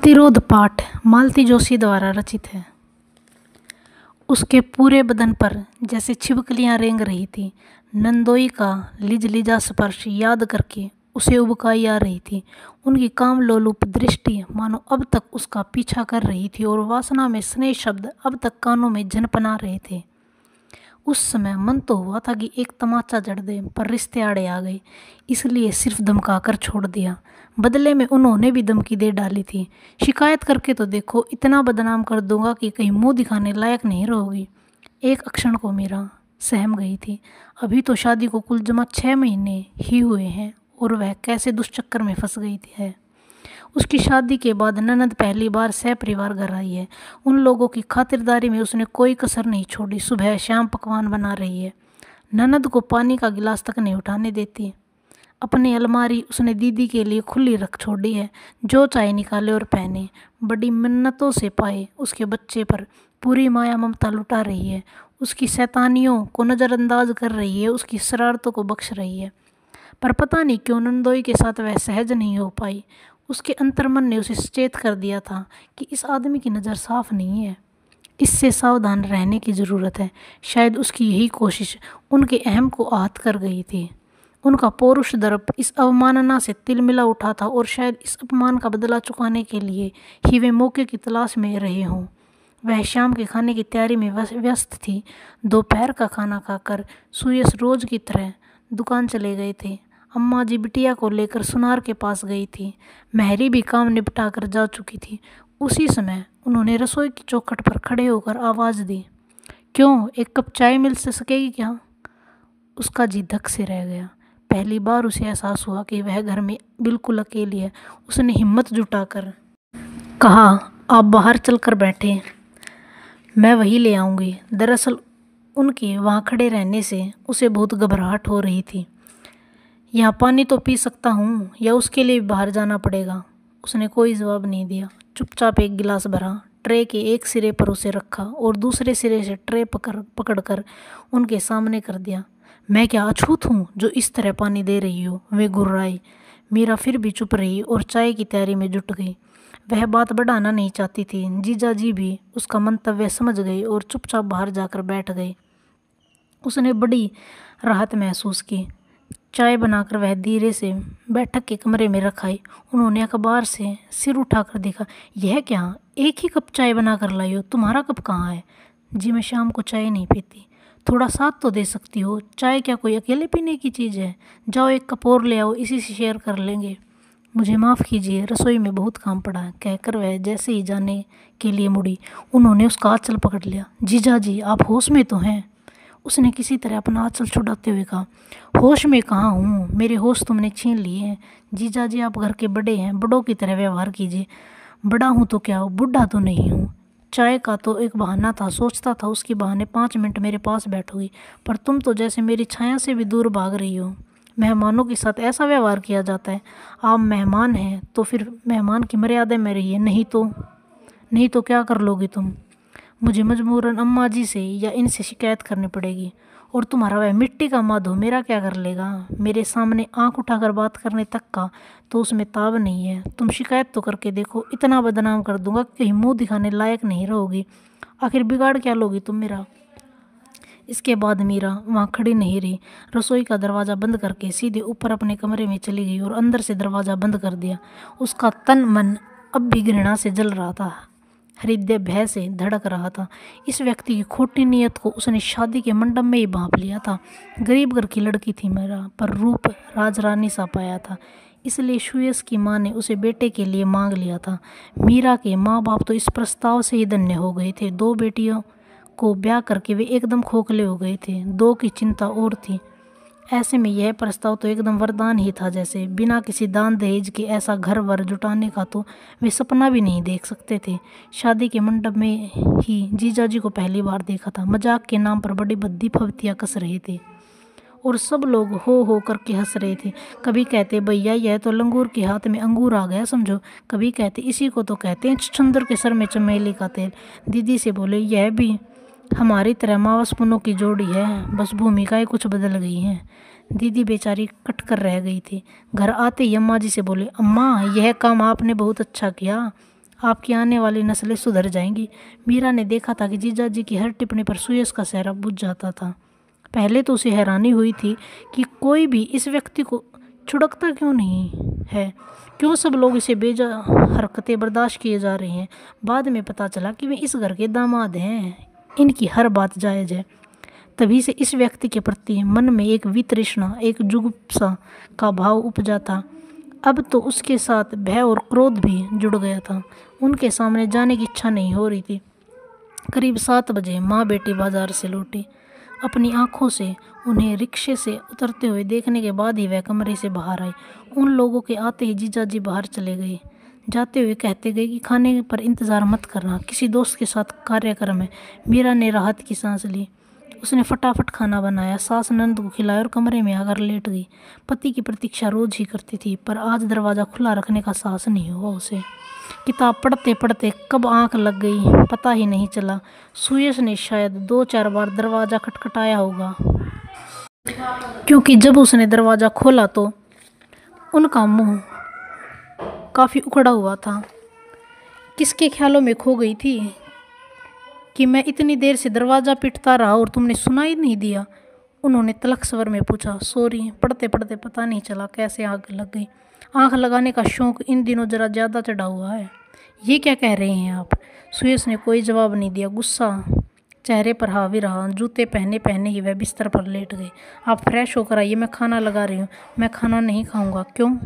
प्रतिरोध पाठ मालती जोशी द्वारा रचित है। उसके पूरे बदन पर जैसे छिपकलियां रेंग रही थी। नंदोई का लिजलिजा स्पर्श याद करके उसे उबकाई आ रही थी। उनकी काम लोलुप दृष्टि मानो अब तक उसका पीछा कर रही थी और वासना में स्नेह शब्द अब तक कानों में झनपना रहे थे। उस समय मन तो हुआ था कि एक तमाचा जड़ दे, पर रिश्ते आड़े आ गए, इसलिए सिर्फ धमकाकर छोड़ दिया। बदले में उन्होंने भी धमकी दे डाली थी, शिकायत करके तो देखो, इतना बदनाम कर दूंगा कि कहीं मुंह दिखाने लायक नहीं रहोगी। एक क्षण को मीरा सहम गई थी। अभी तो शादी को कुल जमा 6 महीने ही हुए हैं और वह कैसे दुष्चक्कर में फंस गई है। उसकी शादी के बाद ननद पहली बार सहपरिवार घर आई है। उन लोगों की खातिरदारी में उसने कोई कसर नहीं छोड़ी। सुबह शाम पकवान बना रही है। ननद को पानी का गिलास तक नहीं उठाने देती। अपनी अलमारी उसने दीदी के लिए खुली रख छोड़ी है, जो चाहे निकाले और पहने। बड़ी मिन्नतों से पाए उसके बच्चे पर पूरी माया ममता लुटा रही है। उसकी शैतानियों को नज़रअंदाज कर रही है, उसकी शरारतों को बख्श रही है। पर पता नहीं क्यों नंदोई के साथ वह सहज नहीं हो पाई। उसके अंतर्मन ने उसे सचेत कर दिया था कि इस आदमी की नज़र साफ नहीं है, इससे सावधान रहने की ज़रूरत है। शायद उसकी यही कोशिश उनके अहम को आहत कर गई थी। उनका पौरुष दर्प इस अवमानना से तिलमिला उठा था और शायद इस अपमान का बदला चुकाने के लिए ही वे मौके की तलाश में रहे हों। वह शाम के खाने की तैयारी में व्यस्त थी। दोपहर का खाना खाकर सुयश रोज की तरह दुकान चले गए थे। अम्मा जी बिटिया को लेकर सुनार के पास गई थी। महरी भी काम निपटा कर जा चुकी थी। उसी समय उन्होंने रसोई की चौखट पर खड़े होकर आवाज़ दी, क्यों, एक कप चाय मिल सकेगी क्या? उसका जी धक से रह गया। पहली बार उसे एहसास हुआ कि वह घर में बिल्कुल अकेली है। उसने हिम्मत जुटाकर कहा, आप बाहर चलकर बैठे, मैं वही ले आऊँगी। दरअसल उनके वहाँ खड़े रहने से उसे बहुत घबराहट हो रही थी। यहाँ पानी तो पी सकता हूँ या उसके लिए बाहर जाना पड़ेगा? उसने कोई जवाब नहीं दिया। चुपचाप एक गिलास भरा, ट्रे के एक सिरे पर उसे रखा और दूसरे सिरे से ट्रे पकड़कर उनके सामने कर दिया। मैं क्या अछूत हूँ जो इस तरह पानी दे रही हो? वे गुर्राई। मीरा फिर भी चुप रही और चाय की तैयारी में जुट गई। वह बात बढ़ाना नहीं चाहती थी। जीजा जी भी उसका मंतव्य समझ गए और चुपचाप बाहर जाकर बैठ गए। उसने बड़ी राहत महसूस की। चाय बनाकर वह धीरे से बैठक के कमरे में रखाई। उन्होंने अखबार से सिर उठाकर देखा। यह क्या, एक ही कप चाय बनाकर लाई हो? तुम्हारा कप कहाँ है? जी मैं शाम को चाय नहीं पीती। थोड़ा साथ तो दे सकती हो। चाय क्या कोई अकेले पीने की चीज़ है? जाओ एक कप और ले आओ, इसी से शेयर कर लेंगे। मुझे माफ़ कीजिए, रसोई में बहुत काम पड़ा है, कहकर वह जैसे ही जाने के लिए मुड़ी, उन्होंने उसका आंचल पकड़ लिया। जीजा जी, आप होश में तो हैं? उसने किसी तरह अपना आंचल छुड़ाते हुए कहा। होश में कहाँ हूँ, मेरे होश तुमने छीन लिए हैं। जीजा जी, आप घर के बड़े हैं, बड़ों की तरह व्यवहार कीजिए। बड़ा हूँ तो क्या, बूढ़ा तो नहीं हूँ। चाय का तो एक बहाना था, सोचता था उसके बहाने 5 मिनट मेरे पास बैठोगी, पर तुम तो जैसे मेरी छाया से भी दूर भाग रही हो। मेहमानों के साथ ऐसा व्यवहार किया जाता है? आप मेहमान हैं तो फिर मेहमान की मर्यादा में रहिए, नहीं तो क्या कर लोगी तुम? मुझे मजबूरन अम्मा जी से या इनसे शिकायत करनी पड़ेगी। और तुम्हारा वह मिट्टी का माधो मेरा क्या कर लेगा? मेरे सामने आंख उठाकर बात करने तक का तो उसमें ताब नहीं है। तुम शिकायत तो करके देखो, इतना बदनाम कर दूंगा कि कहीं मुंह दिखाने लायक नहीं रहोगी। आखिर बिगाड़ क्या लोगी तुम मेरा? इसके बाद मीरा वहाँ खड़ी नहीं रही। रसोई का दरवाज़ा बंद करके सीधे ऊपर अपने कमरे में चली गई और अंदर से दरवाज़ा बंद कर दिया। उसका तन मन अब भी घृणा से जल रहा था, हृदय भय से धड़क रहा था। इस व्यक्ति की खोटी नीयत को उसने शादी के मंडप में ही भांप लिया था। गरीब घर की लड़की थी मीरा, पर रूप राजरानी सा पाया था, इसलिए सुयश की माँ ने उसे बेटे के लिए मांग लिया था। मीरा के माँ बाप तो इस प्रस्ताव से ही धन्य हो गए थे। 2 बेटियों को ब्याह करके वे एकदम खोखले हो गए थे। 2 की चिंता और थी। ऐसे में यह प्रस्ताव तो एकदम वरदान ही था, जैसे बिना किसी दान दहेज के ऐसा घर वर जुटाने का तो वे सपना भी नहीं देख सकते थे। शादी के मंडप में ही जीजा जी को पहली बार देखा था। मजाक के नाम पर बड़ी भद्दी फब्तियाँ कस रहे थे और सब लोग हो करके हंस रहे थे। कभी कहते, भैया यह तो लंगूर के हाथ में अंगूर आ गया समझो। कभी कहते, इसी को तो कहते हैं छछूंदर के सर में चमेली का तेल। दीदी से बोले, यह भी हमारी तरह मावस पुनों की जोड़ी है, बस भूमिकाएं कुछ बदल गई हैं। दीदी बेचारी कट कर रह गई थी। घर आते ही अम्मा जी से बोले, अम्मा यह काम आपने बहुत अच्छा किया, आपकी आने वाली नस्लें सुधर जाएंगी। मीरा ने देखा था कि जीजाजी की हर टिप्पणी पर सुयश का चेहरा बुझ जाता था। पहले तो उसे हैरानी हुई थी कि कोई भी इस व्यक्ति को छुड़कता क्यों नहीं है, क्यों सब लोग इसे बेजा हरकतें बर्दाश्त किए जा रहे हैं। बाद में पता चला कि वे इस घर के दामाद हैं, इनकी हर बात जायज़ है। तभी से इस व्यक्ति के प्रति मन में एक वितृष्णा, एक जुगुप्सा का भाव उपजा था। अब तो उसके साथ भय और क्रोध भी जुड़ गया था। उनके सामने जाने की इच्छा नहीं हो रही थी। करीब 7 बजे माँ बेटी बाजार से लौटी। अपनी आंखों से उन्हें रिक्शे से उतरते हुए देखने के बाद ही वह कमरे से बाहर आई। उन लोगों के आते ही जीजाजी बाहर चले गए। जाते हुए कहते गए कि खाने पर इंतज़ार मत करना, किसी दोस्त के साथ कार्यक्रम है। मीरा ने राहत की सांस ली। उसने फटाफट खाना बनाया, सास नंद को खिलाया और कमरे में आकर लेट गई। पति की प्रतीक्षा रोज ही करती थी, पर आज दरवाज़ा खुला रखने का साहस नहीं हुआ उसे। किताब पढ़ते पढ़ते कब आंख लग गई पता ही नहीं चला। सुयश ने शायद 2-4 बार दरवाज़ा खटखटाया होगा, क्योंकि जब उसने दरवाज़ा खोला तो उनका मुंह काफ़ी उखड़ा हुआ था। किसके ख्यालों में खो गई थी कि मैं इतनी देर से दरवाज़ा पीटता रहा और तुमने सुना ही नहीं दिया? उन्होंने तलख स्वर में पूछा। सॉरी, पढ़ते पढ़ते पता नहीं चला कैसे आग लग गई। आंख लगाने का शौक इन दिनों ज़रा ज़्यादा चढ़ा हुआ है। ये क्या कह रहे हैं आप? सुयश ने कोई जवाब नहीं दिया। गुस्सा चेहरे पर हावी रहा। जूते पहने पहने ही वह बिस्तर पर लेट गए। आप फ्रेश होकर आइए, मैं खाना लगा रही हूँ। मैं खाना नहीं खाऊंगा। क्यों?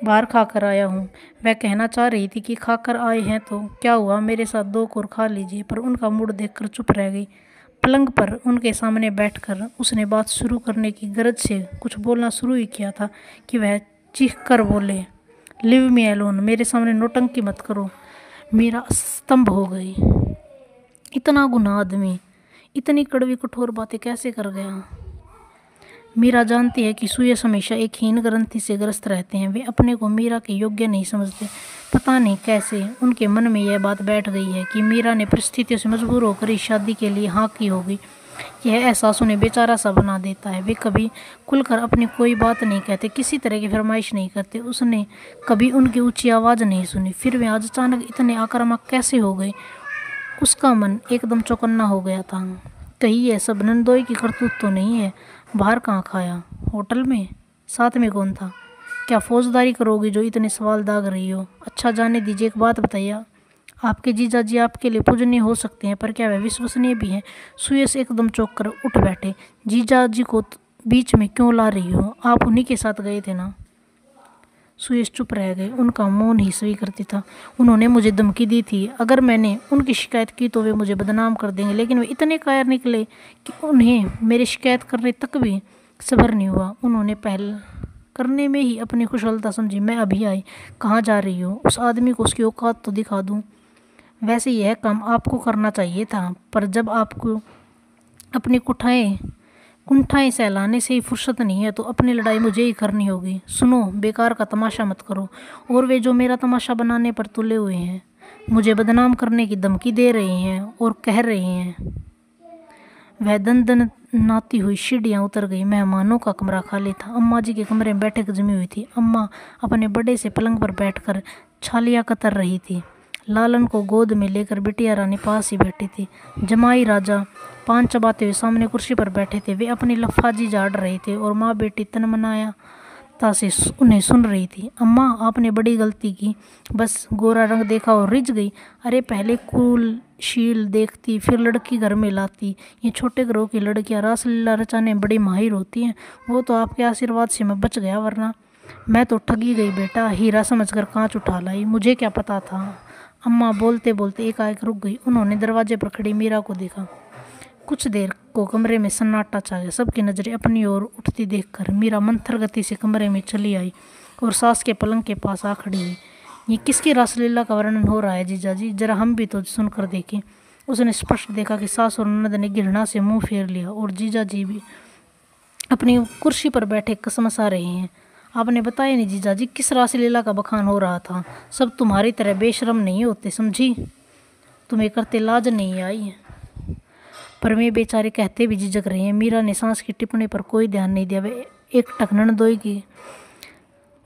बाहर खाकर आया हूँ। वह कहना चाह रही थी कि खाकर आए हैं तो क्या हुआ, मेरे साथ 2 कोर खा लीजिए, पर उनका मूड देखकर चुप रह गई। पलंग पर उनके सामने बैठकर उसने बात शुरू करने की गरज से कुछ बोलना शुरू ही किया था कि वह चीख कर बोले, लिव मी अलोन, मेरे सामने नौटंकी मत करो। मीरा स्तंभ हो गई। इतना गुनाह आदमी इतनी कड़वी कठोर बातें कैसे कर गया? मीरा जानती है कि सुयश हमेशा एक हीन ग्रंथि से ग्रस्त रहते हैं। वे अपने को मीरा के योग्य नहीं समझते। पता नहीं कैसे उनके मन में यह बात बैठ गई है कि मीरा ने परिस्थितियों से मजबूर होकर इस शादी के लिए हाँ की होगी। यह एहसास उन्हें बेचारा सा बना देता है। वे कभी खुलकर अपनी कोई बात नहीं कहते, किसी तरह की फरमाइश नहीं करते। उसने कभी उनकी ऊंची आवाज़ नहीं सुनी, फिर वे आज अचानक इतने आक्रामक कैसे हो गए? उसका मन एकदम चौकन्ना हो गया था। कहीं यह सब नंदोई की करतूत तो नहीं है? बाहर कहाँ खाया? होटल में? साथ में कौन था? क्या फौजदारी करोगी जो इतने सवाल दाग रही हो? अच्छा जाने दीजिए, एक बात बताइए, आपके जीजाजी आपके लिए पूजनीय हो सकते हैं, पर क्या वह विश्वसनीय भी हैं? सुयश एकदम चौंक कर उठ बैठे। जीजाजी को बीच में क्यों ला रही हो? आप उन्हीं के साथ गए थे ना? सुयश चुप रह गए। उनका मौन ही सही करती था। उन्होंने मुझे धमकी दी थी, अगर मैंने उनकी शिकायत की तो वे मुझे बदनाम कर देंगे, लेकिन वे इतने कायर निकले कि उन्हें मेरी शिकायत करने तक भी सब्र नहीं हुआ। उन्होंने पहल करने में ही अपनी कुशलता समझी। मैं अभी आई। कहाँ जा रही हो? उस आदमी को उसकी औकात तो दिखा दूँ। वैसे यह काम आपको करना चाहिए था, पर जब आपको अपनी कुंठाएं सहलाने से ही फुर्सत नहीं है तो अपनी लड़ाई मुझे ही करनी होगी। सुनो, बेकार का तमाशा मत करो। और वे जो मेरा तमाशा बनाने पर तुले हुए हैं, मुझे बदनाम करने की धमकी दे रहे हैं और कह रहे हैं। वह दन नाती हुई सीढ़ियाँ उतर गई। मेहमानों का कमरा खाली था। अम्मा जी के कमरे में बैठक जमी हुई थी। अम्मा अपने बड़े से पलंग पर बैठकर छालियाँ कतर रही थी। लालन को गोद में लेकर बिटिया रानी पास ही बैठी थी। जमाई राजा पान चबाते हुए सामने कुर्सी पर बैठे थे। वे अपनी लफाजी झाड़ रहे थे और माँ बेटी तन्मयता से उन्हें सुन रही थी। अम्मा, आपने बड़ी गलती की, बस गोरा रंग देखा और रिझ गई। अरे पहले कुलशील देखती, फिर लड़की घर में लाती। ये छोटे घरों की लड़कियाँ रासलीला रचाने में बड़ी माहिर होती हैं। वो तो आपके आशीर्वाद से मैं बच गया, वरना मैं तो ठगी गई बेटा। हीरा समझकर कांच उठा लाई, मुझे क्या पता था। अम्मा बोलते बोलते एकाएक रुक गई। उन्होंने दरवाजे पर खड़ी मीरा को देखा। कुछ देर को कमरे में सन्नाटा छा गया। सबकी नजरें अपनी ओर उठती देखकर मीरा मंथर गति से कमरे में चली आई और सास के पलंग के पास आ खड़ी हुई। ये किसकी रासलीला का वर्णन हो रहा है जीजाजी? जरा हम भी तो सुनकर देखें। उसने स्पष्ट देखा कि सास और ननद ने घृणा से मुंह फेर लिया और जीजाजी भी अपनी कुर्सी पर बैठे कसमसा रहे हैं। आपने बताया नहीं जीजाजी, किस रासलीला का बखान हो रहा था? सब तुम्हारी तरह बेशरम नहीं होते, समझी? तुम्हें करते लाज नहीं आई? पर वे बेचारे कहते भी झिझक रहे हैं। मीरा ने सांस की टिप्पणी पर कोई ध्यान नहीं दिया। वे एक टक नंदोई की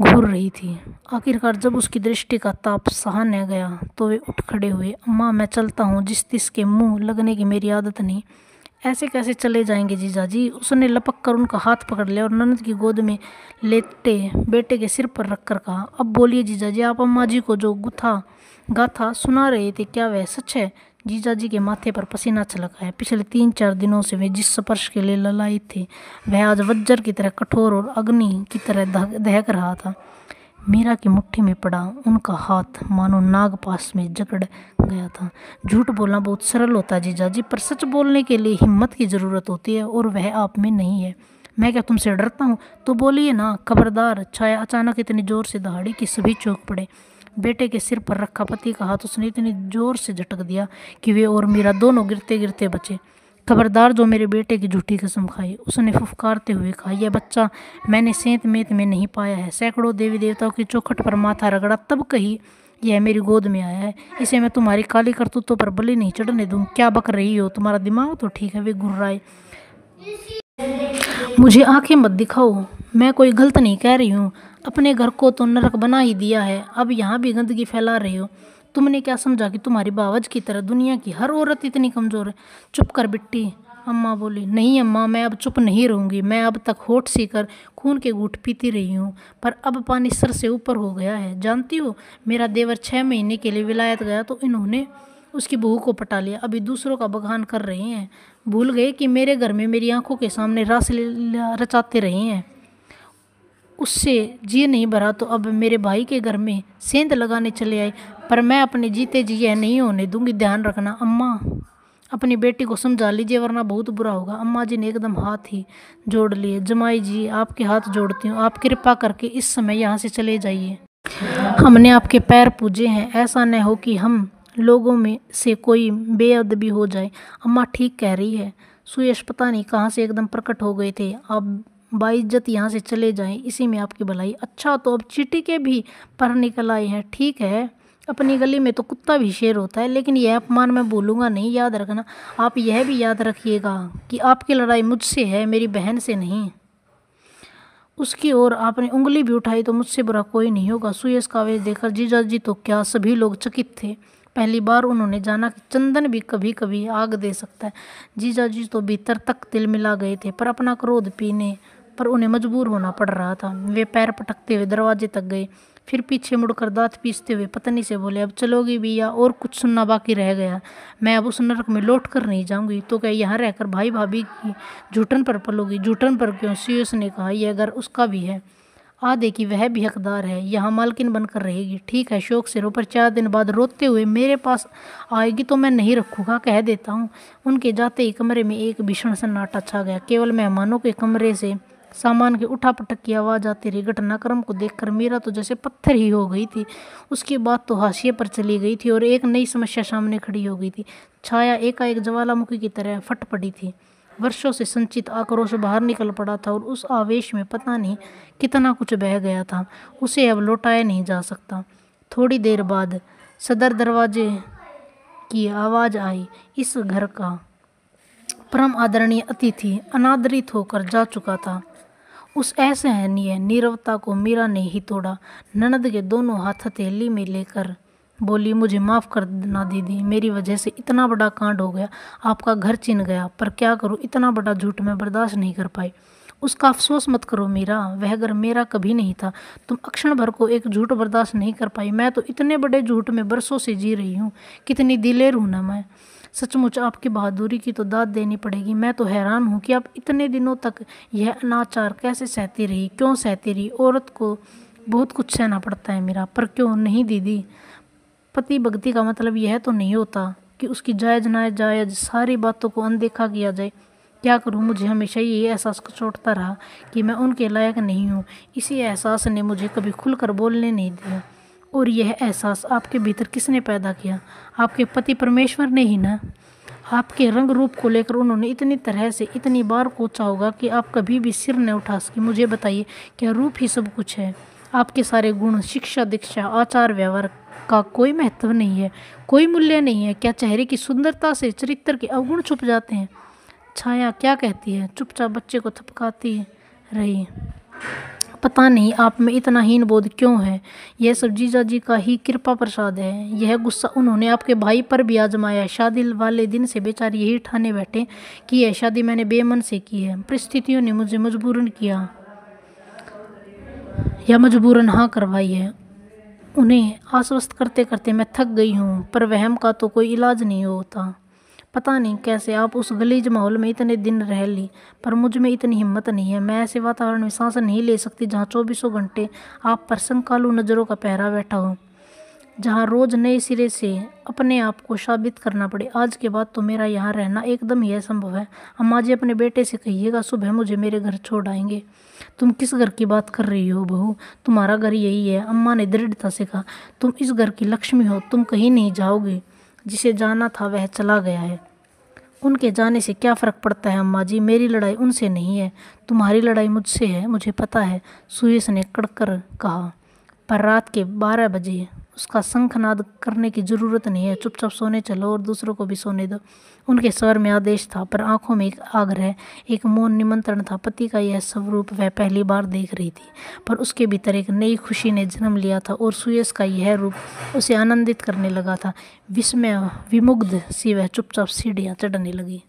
घूर रही थी। आखिरकार जब उसकी दृष्टि का ताप सहा न गया तो वे उठ खड़े हुए। अम्मा, मैं चलता हूँ, जिस तिस के मुंह लगने की मेरी आदत नहीं। ऐसे कैसे चले जाएंगे जीजाजी? उसने लपक कर उनका हाथ पकड़ लिया और ननद की गोद में लेटे बेटे के सिर पर रखकर कहा, अब बोलिए जीजाजी, आप अम्मा जी को जो गाथा सुना रहे थे, क्या वह सच है? जीजाजी के माथे पर पसीना छलका है। पिछले 3-4 दिनों से वे जिस स्पर्श के लिए ललायित थे, वह आज वज्र की तरह कठोर और अग्नि की तरह दहक रहा था। मीरा की मुट्ठी में पड़ा उनका हाथ मानो नागपाश में जकड़ गया था। झूठ बोलना बहुत सरल होता है जीजाजी, पर सच बोलने के लिए हिम्मत की ज़रूरत होती है, और वह आप में नहीं है। मैं क्या तुमसे डरता हूँ? तो बोलिए ना। खबरदार। छाया अचानक इतनी जोर से दहाड़ी कि सभी चौंक पड़े। बेटे के सिर पर रखा पति का हाथ उसने इतनी जोर से झटक दिया कि वे और मीरा दोनों गिरते गिरते बचे। खबरदार जो मेरे बेटे की झूठी कसम खाई, उसने फुफकारते हुए कहा। यह बच्चा मैंने सेंत मेत में नहीं पाया है। सैकड़ों देवी देवताओं की चौखट पर माथा रगड़ा, तब कही यह मेरी गोद में आया है। इसे मैं तुम्हारी काली करतूतों पर बलि नहीं चढ़ने दूँ। क्या बक रही हो? तुम्हारा दिमाग तो ठीक है। वे घुर्राए। मुझे आंखें मत दिखाओ, मैं कोई गलत नहीं कह रही हूँ। अपने घर को तो नरक बना ही दिया है, अब यहाँ भी गंदगी फैला रहे हो। तुमने क्या समझा कि तुम्हारी बावज की तरह दुनिया की हर औरत इतनी कमज़ोर है? चुप कर बिट्टी। अम्मा बोली। नहीं अम्मा, मैं अब चुप नहीं रहूँगी। मैं अब तक होठ सीकर खून के घूंट पीती रही हूँ, पर अब पानी सर से ऊपर हो गया है। जानती हो, मेरा देवर 6 महीने के लिए विलायत गया तो इन्होंने उसकी बहू को पटा लिया। अभी दूसरों का बखान कर रहे हैं। भूल गए कि मेरे घर में मेरी आंखों के सामने रासलीला रचाते रहे हैं। उससे जी नहीं भरा तो अब मेरे भाई के घर में सेंध लगाने चले आए, पर मैं अपने जीते जी यह नहीं होने दूंगी। ध्यान रखना अम्मा, अपनी बेटी को समझा लीजिए, वरना बहुत बुरा होगा। अम्मा जी ने एकदम हाथ ही जोड़ लिए। जमाई जी, आपके हाथ जोड़ती हूँ, आप कृपा करके इस समय यहाँ से चले जाइए। हमने आपके पैर पूजे हैं, ऐसा न हो कि हम लोगों में से कोई बेअदबी हो जाए। अम्मा ठीक कह रही है। सुयश पता नहीं कहाँ से एकदम प्रकट हो गए थे। आप बाइज्जत यहाँ से चले जाएं, इसी में आपकी भलाई। अच्छा, तो अब चींटी के भी पर निकल आए हैं। ठीक है, अपनी गली में तो कुत्ता भी शेर होता है, लेकिन यह अपमान मैं भूलूंगा नहीं। याद रखना। आप यह भी याद रखिएगा कि आपकी लड़ाई मुझसे है, मेरी बहन से नहीं। उसकी ओर आपने उंगली भी उठाई तो मुझसे बुरा कोई नहीं होगा। सुयश का आवेश देखकर जीजाजी तो क्या सभी लोग चकित थे। पहली बार उन्होंने जाना कि चंदन भी कभी कभी आग दे सकता है। जीजाजी तो भीतर तक तिल मिला गए थे, पर अपना क्रोध पीने पर उन्हें मजबूर होना पड़ रहा था। वे पैर पटकते हुए दरवाजे तक गए, फिर पीछे मुड़कर दांत पीसते हुए पत्नी से बोले, अब चलोगी भी या और कुछ सुनना बाकी रह गया? मैं अब उस नरक में लौट कर नहीं जाऊंगी। तो क्या यहाँ रहकर भाई भाभी की जूठन पर पलोगी? जूठन पर क्यों? सुयश ने कहा, यह घर उसका भी है, आधे की वह भी हकदार है, यहाँ मालकिन बनकर रहेगी। ठीक है, शौक से रो, पर 4 दिन बाद रोते हुए मेरे पास आएगी तो मैं नहीं रखूँगा, कह देता हूँ। उनके जाते ही कमरे में एक भीषण सन्नाटा छा गया। केवल मेहमानों के कमरे से सामान के उठापटक की आवाज़ आती रही। घटनाक्रम को देखकर मीरा तो जैसे पत्थर ही हो गई थी। उसकी बात तो हाशिए पर चली गई थी और एक नई समस्या सामने खड़ी हो गई थी। छाया एकाएक ज्वालामुखी की तरह फट पड़ी थी। वर्षों से संचित आक्रोश बाहर निकल पड़ा था और उस आवेश में पता नहीं कितना कुछ बह गया था। उसे अब लौटाया नहीं जा सकता। थोड़ी देर बाद सदर दरवाजे की आवाज़ आई। इस घर का परम आदरणीय अतिथि अनादरित होकर जा चुका था। उस असहनीय नीरवता को मीरा ने ही तोड़ा। ननद के दोनों हाथ हथेली में लेकर बोली, मुझे माफ़ कर देना दीदी, मेरी वजह से इतना बड़ा कांड हो गया, आपका घर छिन गया, पर क्या करूं, इतना बड़ा झूठ मैं बर्दाश्त नहीं कर पाई। उसका अफसोस मत करो मीरा, वह घर मेरा कभी नहीं था। तुम अक्षण भर को एक झूठ बर्दाश्त नहीं कर पाई। मैं तो इतने बड़े झूठ में बरसों से जी रही हूँ। कितनी दिलेर हूँ ना मैं। सचमुच आपकी बहादुरी की तो दाद देनी पड़ेगी। मैं तो हैरान हूँ कि आप इतने दिनों तक यह अनाचार कैसे सहती रही, क्यों सहती रही। औरत को बहुत कुछ सहना पड़ता है मीरा, पर क्यों नहीं दीदी। पति भक्ति का मतलब यह तो नहीं होता कि उसकी जायज़ नाजायज़ सारी बातों को अनदेखा किया जाए। क्या करूं, मुझे हमेशा यही एहसास कचोटता रहा कि मैं उनके लायक नहीं हूं। इसी एहसास ने मुझे कभी खुलकर बोलने नहीं दिया। और यह एहसास आपके भीतर किसने पैदा किया? आपके पति परमेश्वर ने ही ना। आपके रंग रूप को लेकर उन्होंने इतनी तरह से इतनी बार कोचा होगा कि आप कभी भी सिर न उठा सके। मुझे बताइए, क्या रूप ही सब कुछ है? आपके सारे गुण, शिक्षा, दीक्षा, आचार व्यवहार का कोई महत्व नहीं है, कोई मूल्य नहीं है? क्या चेहरे की सुंदरता से चरित्र के अवगुण छुप जाते हैं? छाया क्या कहती है? चुपचाप बच्चे को थपकाती रही। पता नहीं आप में इतना हीन बोध क्यों है। यह सब जीजा जी का ही कृपा प्रसाद है। यह गुस्सा उन्होंने आपके भाई पर भी आजमाया। शादी वाले दिन से बेचारे यही ठाने बैठे कि यह शादी मैंने बेमन से की है। परिस्थितियों ने मुझे मजबूरन किया या मजबूरन हाँ करवाई है। उन्हें आश्वस्त करते करते मैं थक गई हूँ, पर वहम का तो कोई इलाज नहीं होता। पता नहीं कैसे आप उस गलीज माहौल में इतने दिन रह ली, पर मुझ में इतनी हिम्मत नहीं है। मैं ऐसे वातावरण में सांस नहीं ले सकती जहाँ 24 घंटे आप पर संकालू नज़रों का पहरा बैठा हो, जहाँ रोज नए सिरे से अपने आप को साबित करना पड़े। आज के बाद तो मेरा यहाँ रहना एकदम ही असंभव है। अम्मा जी, अपने बेटे से कहिएगा सुबह मुझे मेरे घर छोड़ आएंगे। तुम किस घर की बात कर रही हो बहू? तुम्हारा घर यही है, अम्मा ने दृढ़ता से कहा। तुम इस घर की लक्ष्मी हो, तुम कहीं नहीं जाओगे। जिसे जाना था वह चला गया है। उनके जाने से क्या फ़र्क पड़ता है अम्मा जी? मेरी लड़ाई उनसे नहीं है, तुम्हारी लड़ाई मुझसे है, मुझे पता है, सुयश ने कड़कर कहा। पर रात के 12 बजे उसका शंखनाद करने की ज़रूरत नहीं है। चुपचाप सोने चलो और दूसरों को भी सोने दो। उनके स्वर में आदेश था, पर आंखों में एक आग्रह, एक मौन निमंत्रण था। पति का यह स्वरूप वह पहली बार देख रही थी, पर उसके भीतर एक नई खुशी ने जन्म लिया था और सुयश का यह रूप उसे आनंदित करने लगा था। विस्मय विमुग्ध सी वह चुपचाप सीढ़ियाँ चढ़ने लगी।